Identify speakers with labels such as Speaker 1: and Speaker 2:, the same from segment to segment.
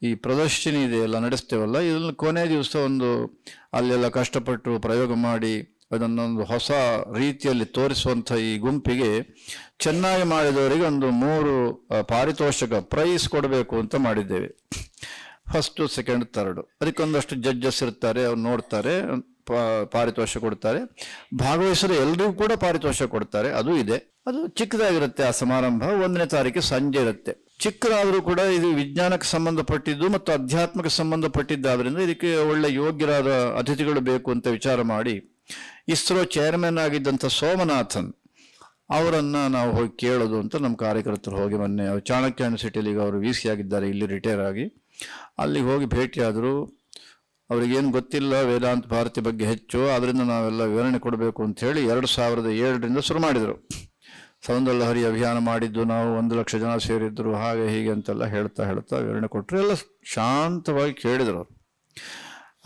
Speaker 1: ಈ ಪ್ರದರ್ಶನಿ ಇದೆಯಲ್ಲ ನಡೆಸ್ತೇವಲ್ಲ, ಇದನ್ನು ಕೊನೆ ದಿವಸ ಅಲ್ಲೆಲ್ಲ ಕಷ್ಟಪಟ್ಟು ಪ್ರಯೋಗ ಮಾಡಿ ಅದನ್ನೊಂದು ಹೊಸ ರೀತಿಯಲ್ಲಿ ತೋರಿಸುವಂಥ ಈ ಗುಂಪಿಗೆ ಚೆನ್ನಾಗಿ ಮಾಡಿದವರಿಗೆ 3 ಪಾರಿತೋಷಕ ಪ್ರೈಸ್ ಕೊಡಬೇಕು ಅಂತ ಮಾಡಿದ್ದೇವೆ. First, second, third. ಅದಕ್ಕೊಂದಷ್ಟು ಜಡ್ಜಸ್ ಇರ್ತಾರೆ, ಅವ್ರು ನೋಡ್ತಾರೆ, ಪಾರಿತೋಷಕ ಕೊಡ್ತಾರೆ. ಭಾಗವಹಿಸಲು ಎಲ್ರಿಗೂ ಕೂಡ ಪಾರಿತೋಷಕ ಕೊಡ್ತಾರೆ. ಅದು ಇದೆ. ಅದು ಚಿಕ್ಕದಾಗಿರುತ್ತೆ. ಆ ಸಮಾರಂಭ 1ನೇ ತಾರೀಕು ಸಂಜೆ ಇರುತ್ತೆ. ಚಿಕ್ಕದಾದರೂ ಕೂಡ ಇದು ವಿಜ್ಞಾನಕ್ಕೆ ಸಂಬಂಧಪಟ್ಟಿದ್ದು ಮತ್ತು ಅಧ್ಯಾತ್ಮಕ್ಕೆ ಸಂಬಂಧಪಟ್ಟಿದ್ದಾದ್ರಿಂದ ಇದಕ್ಕೆ ಒಳ್ಳೆ ಯೋಗ್ಯರಾದ ಅತಿಥಿಗಳು ಬೇಕು ಅಂತ ವಿಚಾರ ಮಾಡಿ ಇಸ್ರೋ ಚೇರ್ಮನ್ ಆಗಿದ್ದಂಥ ಸೋಮನಾಥನ್ ಅವರನ್ನು ನಾವು ಹೋಗಿ ಕೇಳೋದು ಅಂತ ನಮ್ಮ ಕಾರ್ಯಕರ್ತರು ಹೋಗಿ ಮೊನ್ನೆ ಚಾಣಕ್ಯ ಯೂನಿವರ್ಸಿಟಿಯಲ್ಲಿ ಈಗ ಅವರು VC ಆಗಿದ್ದಾರೆ, ಇಲ್ಲಿ ರಿಟೈರ್ ಆಗಿ. ಅಲ್ಲಿಗೆ ಹೋಗಿ ಭೇಟಿಯಾದರು. ಅವ್ರಿಗೇನು ಗೊತ್ತಿಲ್ಲ ವೇದಾಂತ ಭಾರತಿ ಬಗ್ಗೆ ಹೆಚ್ಚು, ಅದರಿಂದ ನಾವೆಲ್ಲ ವಿವರಣೆ ಕೊಡಬೇಕು ಅಂಥೇಳಿ 2007ರಿಂದ ಶುರು ಮಾಡಿದರು. ಸೌಂದರ್ಯಲಹರಿ ಅಭಿಯಾನ ಮಾಡಿದ್ದು ನಾವು 1 ಲಕ್ಷ ಜನ ಸೇರಿದ್ರು, ಹಾಗೆ ಹೀಗೆ ಅಂತೆಲ್ಲ ಹೇಳ್ತಾ ವಿವರಣೆ ಕೊಟ್ಟರು. ಎಲ್ಲ ಶಾಂತವಾಗಿ ಕೇಳಿದರು ಅವರು.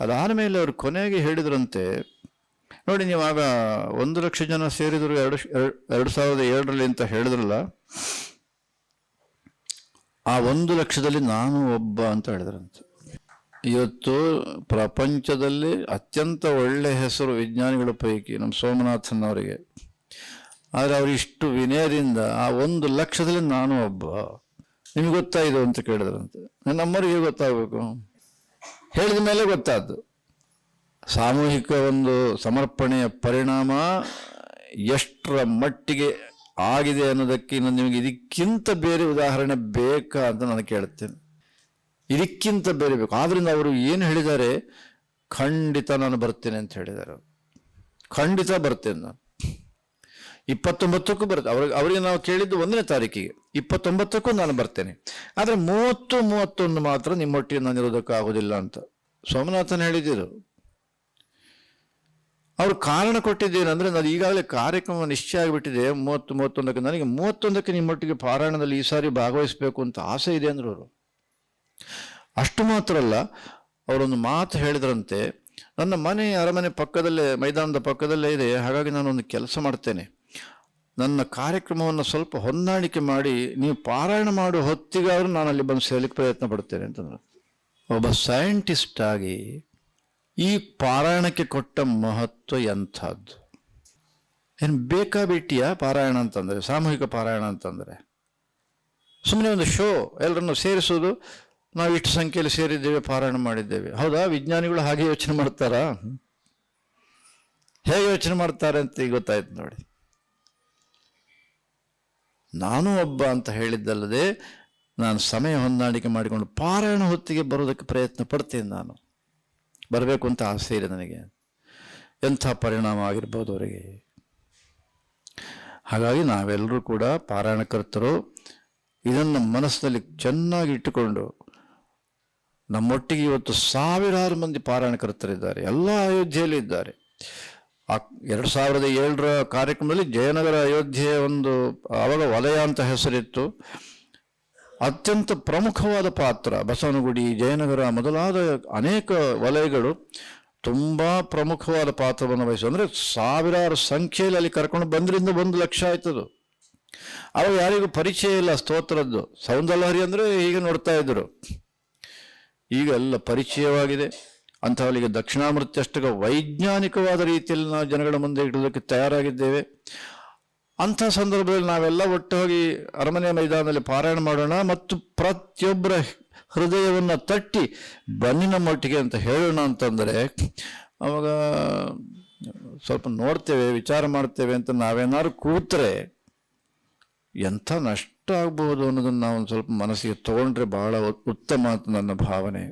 Speaker 1: ಅದಾದ ಮೇಲೆ ಅವರು ಕೊನೆಗೆ ಹೇಳಿದ್ರಂತೆ, ನೋಡಿ ನೀವಾಗ 1 ಲಕ್ಷ ಜನ ಸೇರಿದರು 2007ರಲ್ಲಿ ಅಂತ ಹೇಳಿದ್ರಲ್ಲ, ಆ 1 ಲಕ್ಷದಲ್ಲಿ ನಾನು ಒಬ್ಬ ಅಂತ ಹೇಳಿದ್ರಂತೆ. ಇವತ್ತು ಪ್ರಪಂಚದಲ್ಲಿ ಅತ್ಯಂತ ಒಳ್ಳೆ ಹೆಸರು ವಿಜ್ಞಾನಿಗಳ ಪೈಕಿ ನಮ್ಮ ಸೋಮನಾಥನ್ ಅವರಿಗೆ. ಆದರೆ ಅವರು ಇಷ್ಟು ವಿನಯದಿಂದ ಆ 1 ಲಕ್ಷದಲ್ಲಿ ನಾನು ಒಬ್ಬ, ನಿಮ್ಗೆ ಗೊತ್ತಾಯಿತು ಅಂತ ಕೇಳಿದ್ರಂತೆ. ನಮ್ಮವರಿಗೆ ಗೊತ್ತಾಗಬೇಕು, ಹೇಳಿದ ಮೇಲೆ ಗೊತ್ತಾದ್ದು. ಸಾಮೂಹಿಕ ಸಮರ್ಪಣೆಯ ಪರಿಣಾಮ ಎಷ್ಟರ ಮಟ್ಟಿಗೆ ಆಗಿದೆ ಅನ್ನೋದಕ್ಕೆ ನಿಮಗೆ ಇದಕ್ಕಿಂತ ಬೇರೆ ಉದಾಹರಣೆ ಬೇಕಾ ಅಂತ ನಾನು ಕೇಳುತ್ತೇನೆ. ಇದಕ್ಕಿಂತ ಬೇರೆ ಬೇಕು. ಆದ್ರಿಂದ ಅವರು ಏನು ಹೇಳಿದ್ದಾರೆ, ಖಂಡಿತ ನಾನು ಬರ್ತೇನೆ ಅಂತ ಹೇಳಿದ್ದಾರೆ. ಖಂಡಿತ ಬರ್ತೇನೆ ನಾನು 29ಕ್ಕೂ ಬರ್ತೇನೆ. ಅವರಿಗೆ ನಾವು ಕೇಳಿದ್ದು 1ನೇ ತಾರೀಕಿಗೆ, 29ಕ್ಕೂ ನಾನು ಬರ್ತೇನೆ. ಆದರೆ 30, 31 ಮಾತ್ರ ನಿಮ್ಮೊಟ್ಟಿಗೆ ನಾನು ಇರೋದಕ್ಕಾಗೋದಿಲ್ಲ ಅಂತ ಸೋಮನಾಥನ್ ಹೇಳಿದ್ದರು. ಅವರು ಕಾರಣ ಕೊಟ್ಟಿದ್ದೇನೆಂದರೆ, ನಾನು ಈಗಾಗಲೇ ಕಾರ್ಯಕ್ರಮ ನಿಶ್ಚಯ ಆಗಿಬಿಟ್ಟಿದೆ 30, 31ಕ್ಕೆ. ನನಗೆ 31ಕ್ಕೆ ನಿಮ್ಮೊಟ್ಟಿಗೆ ಪಾರಾಯಣದಲ್ಲಿ ಈ ಸಾರಿ ಭಾಗವಹಿಸಬೇಕು ಅಂತ ಆಸೆ ಇದೆ ಅಂದರು ಅವರು. ಅಷ್ಟು ಮಾತ್ರ ಅಲ್ಲ, ಅವರೊಂದು ಮಾತು ಹೇಳಿದ್ರಂತೆ, ನನ್ನ ಮನೆ ಅರಮನೆ ಪಕ್ಕದಲ್ಲೇ, ಮೈದಾನದ ಪಕ್ಕದಲ್ಲೇ ಇದೆ, ಹಾಗಾಗಿ ನಾನೊಂದು ಕೆಲಸ ಮಾಡ್ತೇನೆ, ನನ್ನ ಕಾರ್ಯಕ್ರಮವನ್ನು ಸ್ವಲ್ಪ ಹೊಂದಾಣಿಕೆ ಮಾಡಿ ನೀವು ಪಾರಾಯಣ ಮಾಡುವ ಹೊತ್ತಿಗಾದರೂ ನಾನು ಅಲ್ಲಿ ಬಂದು ಸೇರಲಿಕ್ಕೆ ಪ್ರಯತ್ನ ಪಡ್ತೇನೆ ಅಂತಂದ್ರೆ. ಒಬ್ಬ ಸೈಂಟಿಸ್ಟ್ ಆಗಿ ಈ ಪಾರಾಯಣಕ್ಕೆ ಕೊಟ್ಟ ಮಹತ್ವ ಎಂಥದ್ದು! ಏನು ಬೇಕಾಬಿಟ್ಟಿಯ ಪಾರಾಯಣ ಅಂತಂದರೆ, ಸಾಮೂಹಿಕ ಪಾರಾಯಣ ಅಂತಂದರೆ ಸುಮ್ಮನೆ ಒಂದು ಶೋ, ಎಲ್ಲರನ್ನು ಸೇರಿಸೋದು, ನಾವು ಇಷ್ಟು ಸಂಖ್ಯೆಯಲ್ಲಿ ಸೇರಿದ್ದೇವೆ, ಪಾರಾಯಣ ಮಾಡಿದ್ದೇವೆ. ಹೌದಾ? ವಿಜ್ಞಾನಿಗಳು ಹಾಗೆ ಯೋಚನೆ ಮಾಡ್ತಾರಾ? ಹೇಗೆ ಯೋಚನೆ ಮಾಡ್ತಾರೆ ಅಂತ ಈಗ ಗೊತ್ತಾಯ್ತು ನೋಡಿ. ನಾನು ಒಬ್ಬ ಅಂತ ಹೇಳಿದ್ದಲ್ಲದೆ ನಾನು ಸಮಯ ಹೊಂದಾಣಿಕೆ ಮಾಡಿಕೊಂಡು ಪಾರಾಯಣ ಹೊತ್ತಿಗೆ ಬರೋದಕ್ಕೆ ಪ್ರಯತ್ನ ಪಡ್ತೇನೆ. ನಾನು ಬರಬೇಕು ಅಂತ ಆಸೆ ಇದೆ ನನಗೆ. ಎಂಥ ಪರಿಣಾಮ ಆಗಿರ್ಬೋದು ಅವರಿಗೆ. ಹಾಗಾಗಿ ನಾವೆಲ್ಲರೂ ಕೂಡ ಪಾರಾಯಣಕರ್ತರು ಇದನ್ನು ಮನಸ್ಸಿನಲ್ಲಿ ಚೆನ್ನಾಗಿ ಇಟ್ಟುಕೊಂಡು, ನಮ್ಮೊಟ್ಟಿಗೆ ಇವತ್ತು 1000 ಮಂದಿ ಪಾರಾಯಣಕರ್ತರಿದ್ದಾರೆ, ಎಲ್ಲ ಅಯೋಧ್ಯೆಯಲ್ಲಿ ಇದ್ದಾರೆ. 2007ರ ಕಾರ್ಯಕ್ರಮದಲ್ಲಿ ಜಯನಗರ ಅಯೋಧ್ಯೆಯ ಆವಾಗ ವಲಯ ಅಂತ ಹೆಸರಿತ್ತು. ಅತ್ಯಂತ ಪ್ರಮುಖವಾದ ಪಾತ್ರ, ಬಸವನಗುಡಿ, ಜಯನಗರ ಮೊದಲಾದ ಅನೇಕ ವಲಯಗಳು ತುಂಬ ಪ್ರಮುಖವಾದ ಪಾತ್ರವನ್ನು ವಹಿಸು. ಅಂದರೆ 1000 ಸಂಖ್ಯೆಯಲ್ಲಿ ಅಲ್ಲಿ ಕರ್ಕೊಂಡು ಬಂದ್ರಿಂದ 1 ಲಕ್ಷ ಆಯ್ತದು. ಅವಾಗ ಯಾರಿಗೂ ಪರಿಚಯ ಇಲ್ಲ ಸ್ತೋತ್ರದ್ದು. ಸೌಂದರ್ಯಲಹರಿ ಅಂದರೆ ಹೀಗೆ ನೋಡ್ತಾ ಇದ್ರು. ಈಗ ಎಲ್ಲ ಪರಿಚಯವಾಗಿದೆ. ಅಂಥವರಿಗೆ ದಕ್ಷಿಣಾಮೃತಿ ಅಷ್ಟಕ್ಕೆ ವೈಜ್ಞಾನಿಕವಾದ ರೀತಿಯಲ್ಲಿ ನಾವು ಜನಗಳ ಮುಂದೆ ಇಡೋದಕ್ಕೆ ತಯಾರಾಗಿದ್ದೇವೆ. ಅಂಥ ಸಂದರ್ಭದಲ್ಲಿ ನಾವೆಲ್ಲ ಒಟ್ಟು ಹೋಗಿ ಅರಮನೆ ಮೈದಾನದಲ್ಲಿ ಪಾರಾಯಣ ಮಾಡೋಣ ಮತ್ತು ಪ್ರತಿಯೊಬ್ಬರ ಹೃದಯವನ್ನು ತಟ್ಟಿ ಬನ್ನಿ ನಮ್ಮೊಟ್ಟಿಗೆ ಅಂತ ಹೇಳೋಣ ಅಂತಂದರೆ, ಅವಾಗ ಸ್ವಲ್ಪ ನೋಡ್ತೇವೆ, ವಿಚಾರ ಮಾಡ್ತೇವೆ ಅಂತ ನಾವೇನಾದ್ರು ಕೂತ್ರೆ ಎಂಥ ನಷ್ಟ ಆಗ್ಬೋದು ಅನ್ನೋದನ್ನು ನಾವು ಒಂದು ಸ್ವಲ್ಪ ಮನಸ್ಸಿಗೆ ತಗೊಂಡ್ರೆ ಬಹಳ ಉತ್ತಮ ಅಂತ ನನ್ನ ಭಾವನೆ.